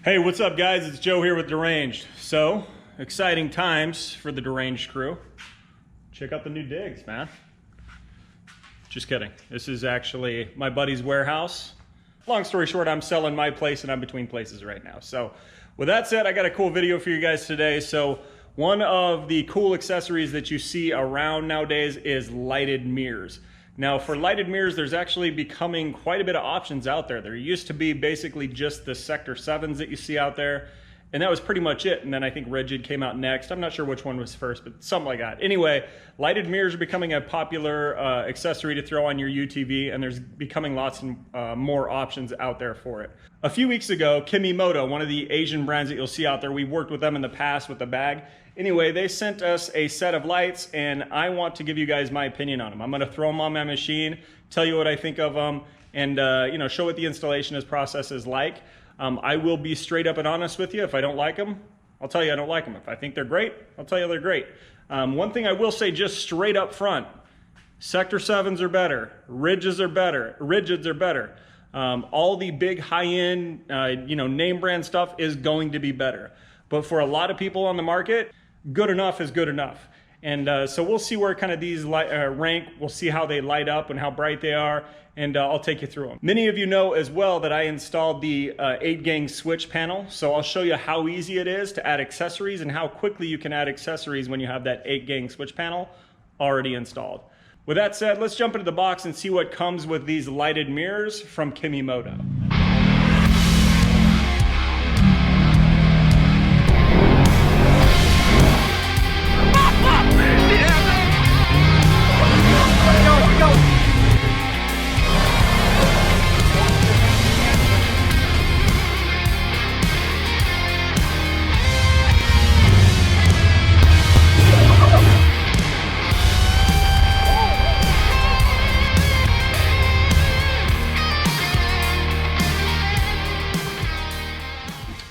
Hey, what's up guys? It's Joe here with Deranged. So, exciting times for the Deranged crew. Check out the new digs, man. Just kidding. This is actually my buddy's warehouse. Long story short, I'm selling my place and I'm between places right now. So, with that said, I got a cool video for you guys today. So, one of the cool accessories that you see around nowadays is lighted mirrors. Now for lighted mirrors, there's actually becoming quite a bit of options out there. There used to be basically just the Sector 7s that you see out there, and that was pretty much it. And then I think Rigid came out next. I'm not sure which one was first, but something like that. Anyway, lighted mirrors are becoming a popular accessory to throw on your UTV, and there's becoming lots more options out there for it. A few weeks ago, Kemi Moto, one of the Asian brands that you'll see out there, we've worked with them in the past with the bag. Anyway, they sent us a set of lights, and I want to give you guys my opinion on them. I'm gonna throw them on my machine, tell you what I think of them, and show what the installation process is like. I will be straight up and honest with you. If I don't like them, I'll tell you I don't like them. If I think they're great, I'll tell you they're great. One thing I will say just straight up front, Sector 7s are better, Rigids are better. All the big high-end, name brand stuff is going to be better. But for a lot of people on the market, good enough is good enough. And so we'll see where kind of these rank. We'll see how they light up and how bright they are, and I'll take you through them. Many of you know as well that I installed the 8-gang switch panel. So I'll show you how easy it is to add accessories and how quickly you can add accessories when you have that 8-gang switch panel already installed. With that said, let's jump into the box and see what comes with these lighted mirrors from Kemi Moto.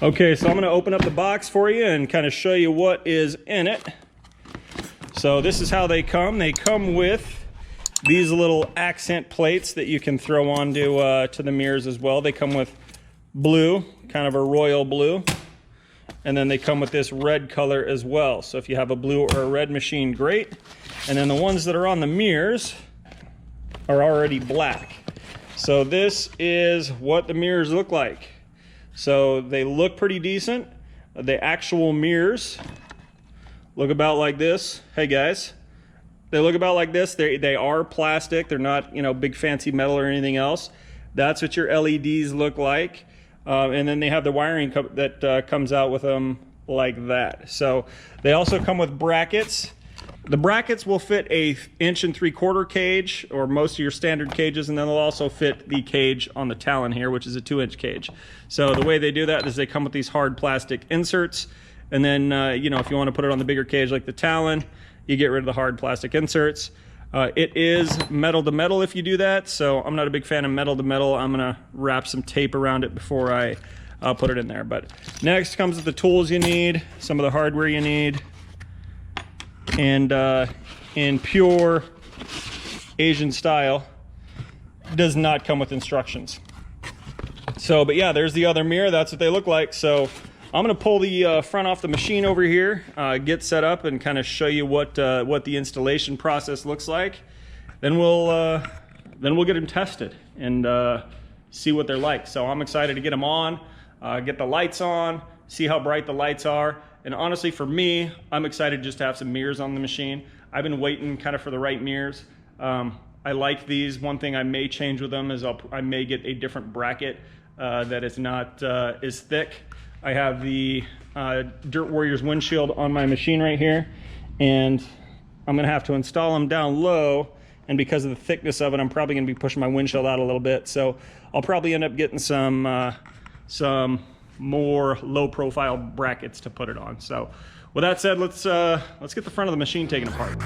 Okay, so I'm going to open up the box for you and kind of show you what is in it. So this is how they come. They come with these little accent plates that you can throw onto to the mirrors as well. They come with blue, kind of a royal blue, and then they come with this red color as well. So if you have a blue or a red machine, great. And then the ones that are on the mirrors are already black. So this is what the mirrors look like. So they look pretty decent. The actual mirrors look about like this. Hey guys, they look about like this. They are plastic. They're not, big fancy metal or anything else. That's what your LEDs look like. And then they have the wiring that comes out with them like that. So they also come with brackets. The brackets will fit a 1 3/4 cage, or most of your standard cages, and then they'll also fit the cage on the Talon here, which is a 2-inch cage. So the way they do that is they come with these hard plastic inserts, and then if you want to put it on the bigger cage like the Talon, you get rid of the hard plastic inserts. It is metal to metal if you do that, so I'm not a big fan of metal to metal. I'm gonna wrap some tape around it before I put it in there. But next comes with the tools you need, some of the hardware you need. And in pure Asian style, does not come with instructions. So, but yeah, there's the other mirror. That's what they look like. So I'm going to pull the front off the machine over here, get set up, and kind of show you what the installation process looks like. Then we'll get them tested and see what they're like. So I'm excited to get them on, get the lights on, see how bright the lights are. And honestly, for me, I'm excited just to have some mirrors on the machine. I've been waiting kind of for the right mirrors. I like these. One thing I may change with them is I may get a different bracket that is not as thick. I have the Dirt Warriors windshield on my machine right here, and I'm gonna have to install them down low, and because of the thickness of it, I'm probably gonna be pushing my windshield out a little bit. So I'll probably end up getting some more low profile brackets to put it on. So with that said, let's get the front of the machine taken apart.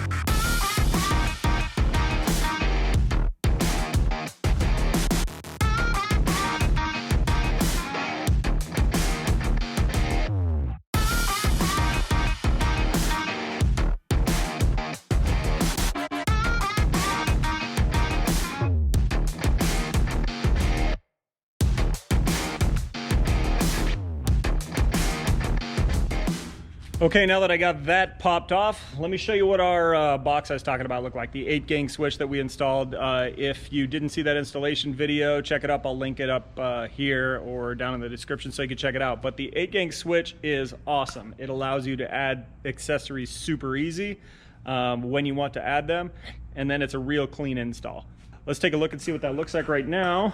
Okay, now that I got that popped off, let me show you what our box I was talking about looked like, the 8-gang switch that we installed. If you didn't see that installation video, check it up. I'll link it up here or down in the description so you can check it out. But the 8-gang switch is awesome. It allows you to add accessories super easy when you want to add them, and then it's a real clean install. Let's take a look and see what that looks like right now.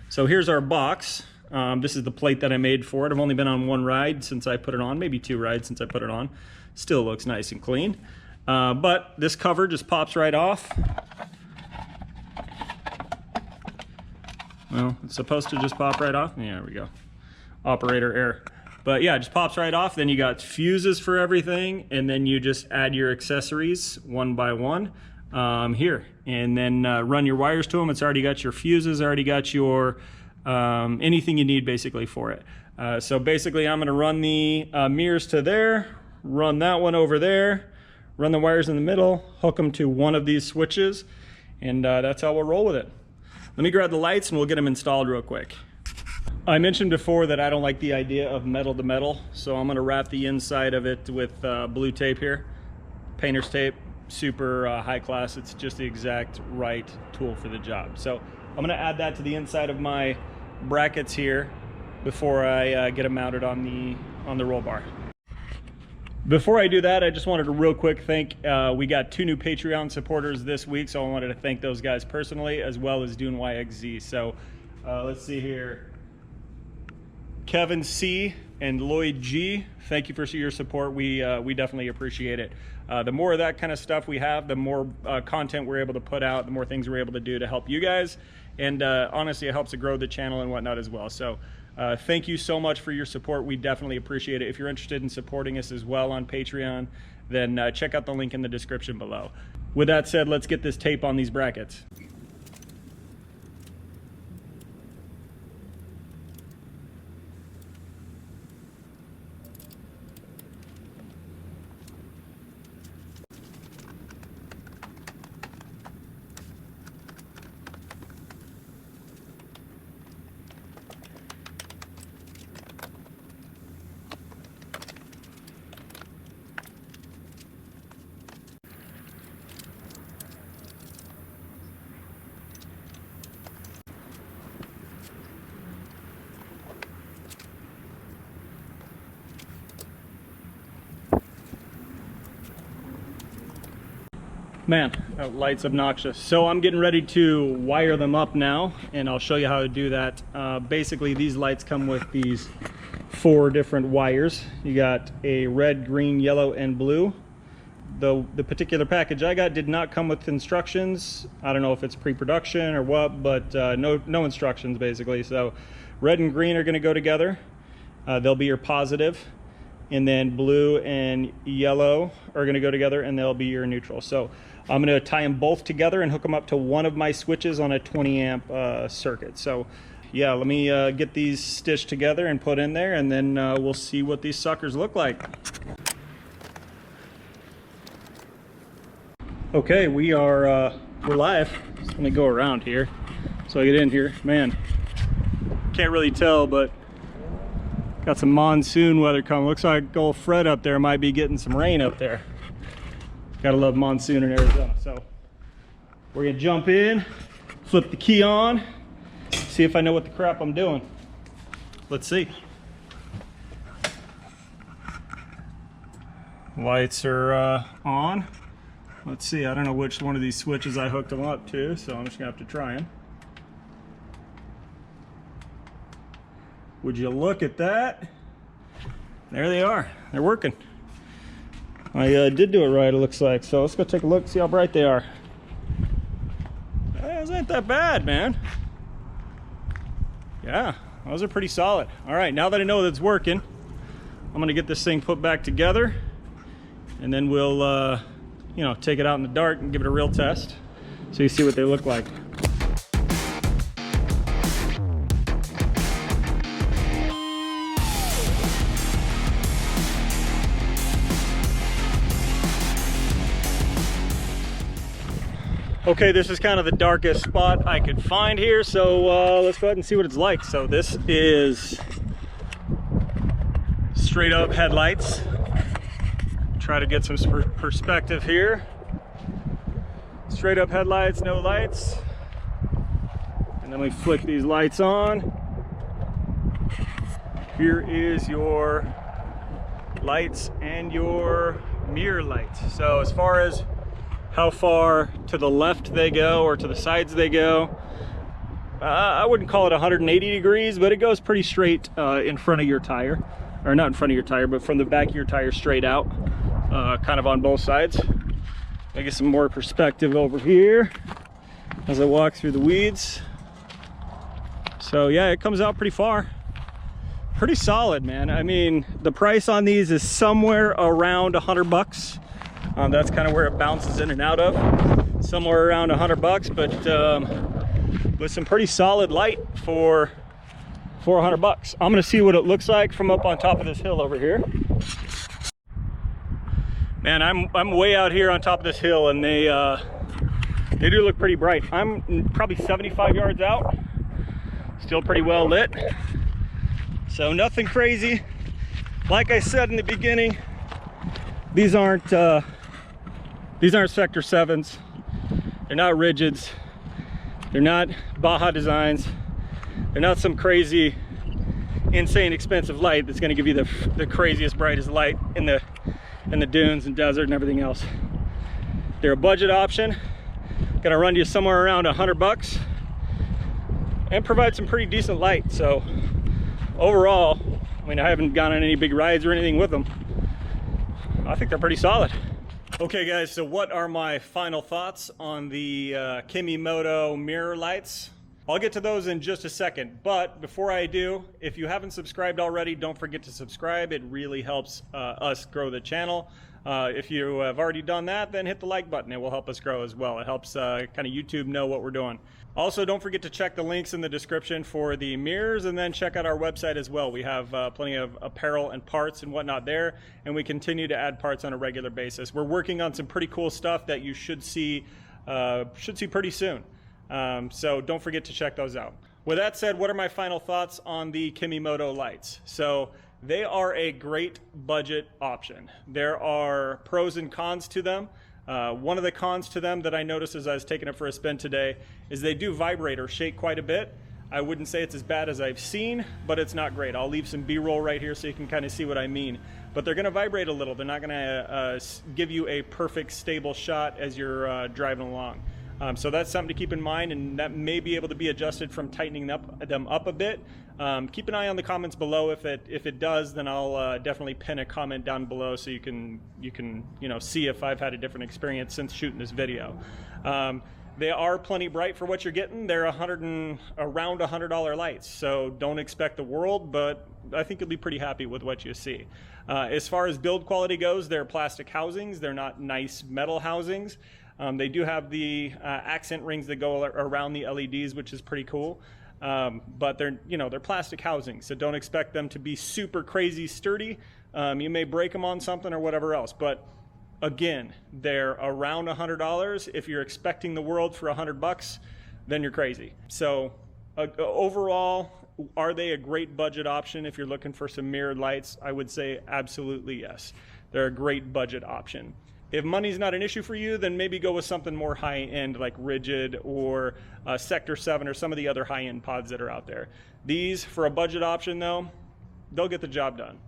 So here's our box. This is the plate that I made for it. I've only been on one ride since I put it on, maybe 2 rides since I put it on. Still looks nice and clean. But this cover just pops right off. Well, it's supposed to just pop right off. Yeah, there we go. Operator error. But yeah, it just pops right off. Then you got fuses for everything, and then you just add your accessories one by one here. And then run your wires to them. It's already got your fuses, already got your anything you need basically for it. So basically I'm going to run the mirrors to there, run that one over there, run the wires in the middle, hook them to one of these switches, and that's how we'll roll with it. Let me grab the lights and we'll get them installed real quick. I mentioned before that I don't like the idea of metal to metal, so I'm going to wrap the inside of it with blue tape here, painter's tape, super high class. It's just the exact right tool for the job. So I'm going to add that to the inside of my brackets here before I get them mounted on the roll bar. Before I do that, I just wanted to real quick thank, we got 2 new Patreon supporters this week, so I wanted to thank those guys personally, as well as Dune YXZ. So let's see here. Kevin C and Lloyd G, thank you for your support. We definitely appreciate it. The more of that kind of stuff we have, the more content we're able to put out, the more things we're able to do to help you guys. And honestly, it helps to grow the channel and whatnot as well. So thank you so much for your support. We definitely appreciate it. If you're interested in supporting us as well on Patreon, then check out the link in the description below. With that said, let's get this tape on these brackets. Man, that light's obnoxious. So I'm getting ready to wire them up now, and I'll show you how to do that. Basically, these lights come with these 4 different wires. You got a red, green, yellow, and blue. The particular package I got did not come with instructions. I don't know if it's pre-production or what, but no instructions basically. So red and green are going to go together. They'll be your positive. And then blue and yellow are going to go together, and they'll be your neutral. So I'm going to tie them both together and hook them up to one of my switches on a 20 amp circuit. So yeah, let me get these stitched together and put in there, and then we'll see what these suckers look like. Okay, we're live. Just let me go around here so I get in here. Man, can't really tell, but got some monsoon weather coming. Looks like old Fred up there might be getting some rain up there. Gotta love monsoon in Arizona. So we're gonna jump in, flip the key on, see if I know what the crap I'm doing. Let's see. Lights are on. Let's see, I don't know which one of these switches I hooked them up to, so I'm just gonna have to try them. Would you look at that? There they are. They're working. I did do it right, it looks like. So let's go take a look, see how bright they are. Those ain't that bad, man. Yeah, those are pretty solid. All right, now that I know that it's working, I'm gonna get this thing put back together, and then we'll, you know, take it out in the dark and give it a real test so you see what they look like. Okay, this is kind of the darkest spot I could find here, so let's go ahead and see what it's like. So this is straight up headlights. Try to get some perspective here. Straight up headlights, no lights. And then we flick these lights on. Here is your lights and your mirror lights. So as far as how far to the left they go or to the sides they go, I wouldn't call it 180 degrees, but it goes pretty straight in front of your tire. Or not in front of your tire, but from the back of your tire straight out, kind of on both sides. I get some more perspective over here as I walk through the weeds. So yeah, it comes out pretty far. Pretty solid, man. I mean, the price on these is somewhere around $100. That's kind of where it bounces in and out of. Somewhere around $100, but with some pretty solid light for $100. I'm gonna see what it looks like from up on top of this hill over here. Man, I'm way out here on top of this hill, and they do look pretty bright. I'm probably 75 yards out. Still pretty well lit. So nothing crazy. Like I said in the beginning, these aren't Sector 7s. They're not rigids. They're not Baja designs. They're not some crazy, insane, expensive light that's going to give you the craziest, brightest light in the dunes and desert and everything else. They're a budget option. Gonna run you somewhere around $100 and provide some pretty decent light. So overall, I mean, I haven't gone on any big rides or anything with them. I think they're pretty solid. Okay guys, so what are my final thoughts on the Kemi Moto mirror lights? I'll get to those in just a second, but before I do, if you haven't subscribed already, don't forget to subscribe. It really helps us grow the channel. If you have already done that, then hit the like button. It will help us grow as well. It helps kind of YouTube know what we're doing. Also, don't forget to check the links in the description for the mirrors, and then check out our website as well. We have plenty of apparel and parts and whatnot there, and we continue to add parts on a regular basis. We're working on some pretty cool stuff that you should see pretty soon. So don't forget to check those out. With that said, what are my final thoughts on the Kemi Moto lights? So they are a great budget option. There are pros and cons to them. One of the cons to them that I noticed as I was taking it for a spin today is they do vibrate or shake quite a bit. I wouldn't say it's as bad as I've seen, but it's not great. I'll leave some B-roll right here so you can kind of see what I mean. But they're gonna vibrate a little. They're not gonna give you a perfect stable shot as you're driving along. So that's something to keep in mind, and that may be able to be adjusted from tightening them up a bit. Keep an eye on the comments below. If it does, then I'll definitely pin a comment down below so you can see if I've had a different experience since shooting this video. They are plenty bright for what you're getting. They're around $100 lights, so don't expect the world, but I think you'll be pretty happy with what you see. As far as build quality goes, they're plastic housings. They're not nice metal housings. They do have the accent rings that go around the LEDs, which is pretty cool. But they're plastic housings, so don't expect them to be super crazy sturdy. You may break them on something or whatever else, but again, they're around $100. If you're expecting the world for $100, then you're crazy. So overall, are they a great budget option if you're looking for some mirrored lights? I would say absolutely yes. They're a great budget option. If money's not an issue for you, then maybe go with something more high-end like Rigid or Sector 7 or some of the other high-end pods that are out there. These, for a budget option though, they'll get the job done.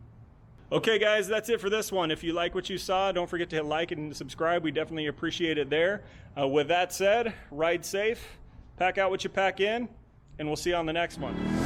Okay guys, that's it for this one. If you like what you saw, don't forget to hit like and subscribe. We definitely appreciate it there. With that said, ride safe, pack out what you pack in, and we'll see you on the next one.